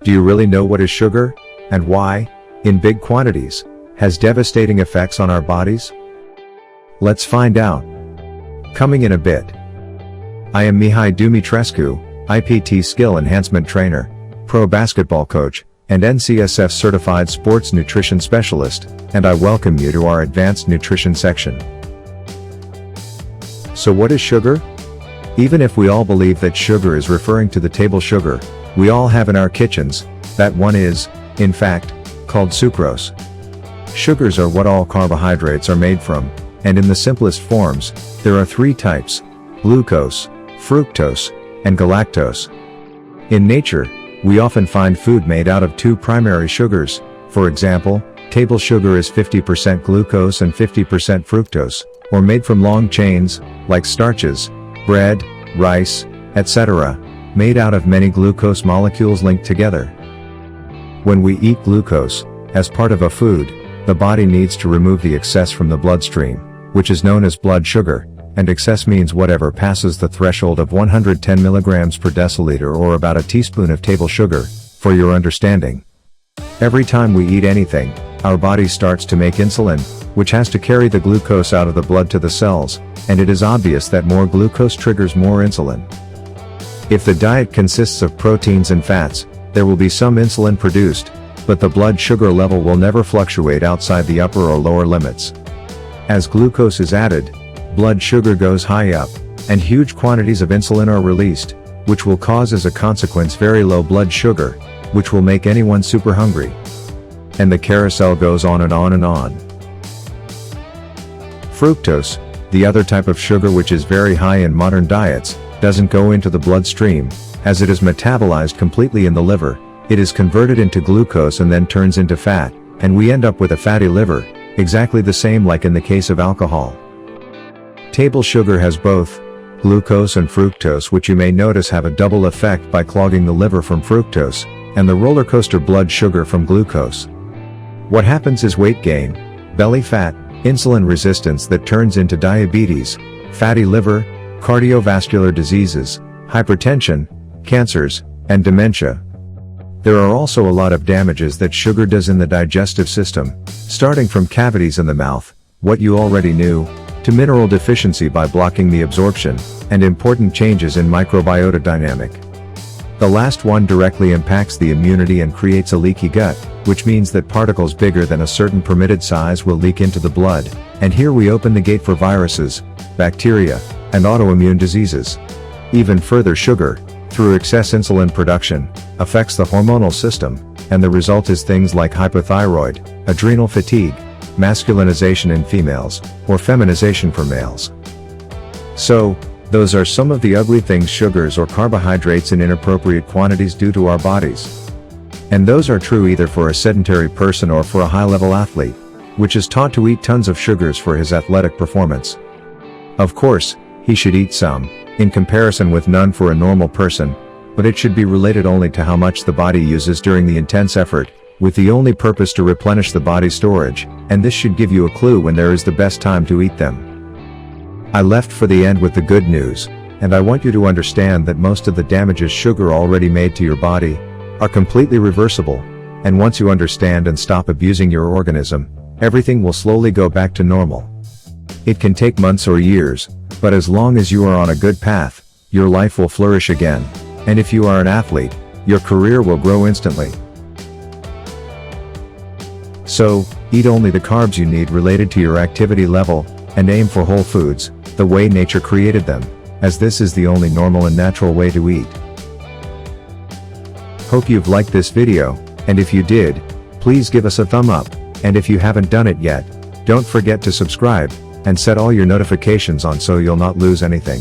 Do you really know what is sugar, and why, in big quantities, has devastating effects on our bodies? Let's find out. Coming in a bit. I am Mihai Dumitrescu, IPT Skill Enhancement Trainer, Pro Basketball Coach, and NCSF Certified Sports Nutrition Specialist, and I welcome you to our Advanced Nutrition section. So what is sugar? Even if we all believe that sugar is referring to the table sugar we all have in our kitchens, that one is, in fact, called sucrose. Sugars are what all carbohydrates are made from, and in the simplest forms, there are three types: glucose, fructose, and galactose. In nature, we often find food made out of two primary sugars. For example, table sugar is 50% glucose and 50% fructose, or made from long chains, like starches, bread, rice, etc., made out of many glucose molecules linked together. When we eat glucose, as part of a food, the body needs to remove the excess from the bloodstream, which is known as blood sugar, and excess means whatever passes the threshold of 110 milligrams per deciliter, or about a teaspoon of table sugar, for your understanding. Every time we eat anything, our body starts to make insulin, which has to carry the glucose out of the blood to the cells, and it is obvious that more glucose triggers more insulin. If the diet consists of proteins and fats, there will be some insulin produced, but the blood sugar level will never fluctuate outside the upper or lower limits. As glucose is added, blood sugar goes high up, and huge quantities of insulin are released, which will cause as a consequence very low blood sugar, which will make anyone super hungry. And the carousel goes on and on and on. Fructose, the other type of sugar which is very high in modern diets, doesn't go into the bloodstream, as it is metabolized completely in the liver. It is converted into glucose and then turns into fat, and we end up with a fatty liver, exactly the same like in the case of alcohol. Table sugar has both glucose and fructose, which you may notice have a double effect by clogging the liver from fructose, and the roller coaster blood sugar from glucose. What happens is weight gain, belly fat, insulin resistance that turns into diabetes, fatty liver, cardiovascular diseases, hypertension, cancers, and dementia. There are also a lot of damages that sugar does in the digestive system, starting from cavities in the mouth, what you already knew, to mineral deficiency by blocking the absorption, and important changes in microbiota dynamic. The last one directly impacts the immunity and creates a leaky gut, which means that particles bigger than a certain permitted size will leak into the blood, and here we open the gate for viruses, bacteria, and autoimmune diseases. Even further, sugar, through excess insulin production, affects the hormonal system, and the result is things like hypothyroid, adrenal fatigue, masculinization in females, or feminization for males. So, those are some of the ugly things sugars or carbohydrates in inappropriate quantities do to our bodies. And those are true either for a sedentary person or for a high-level athlete, which is taught to eat tons of sugars for his athletic performance. Of course, he should eat some, in comparison with none for a normal person, but it should be related only to how much the body uses during the intense effort, with the only purpose to replenish the body storage, and this should give you a clue when there is the best time to eat them. I left for the end with the good news, and I want you to understand that most of the damages sugar already made to your body are completely reversible, and once you understand and stop abusing your organism, everything will slowly go back to normal. It can take months or years, but as long as you are on a good path, your life will flourish again, and if you are an athlete, your career will grow instantly. So, eat only the carbs you need related to your activity level, and aim for whole foods, the way nature created them, as this is the only normal and natural way to eat. Hope you've liked this video, and if you did, please give us a thumb up, and if you haven't done it yet, don't forget to subscribe, and set all your notifications on so you'll not lose anything.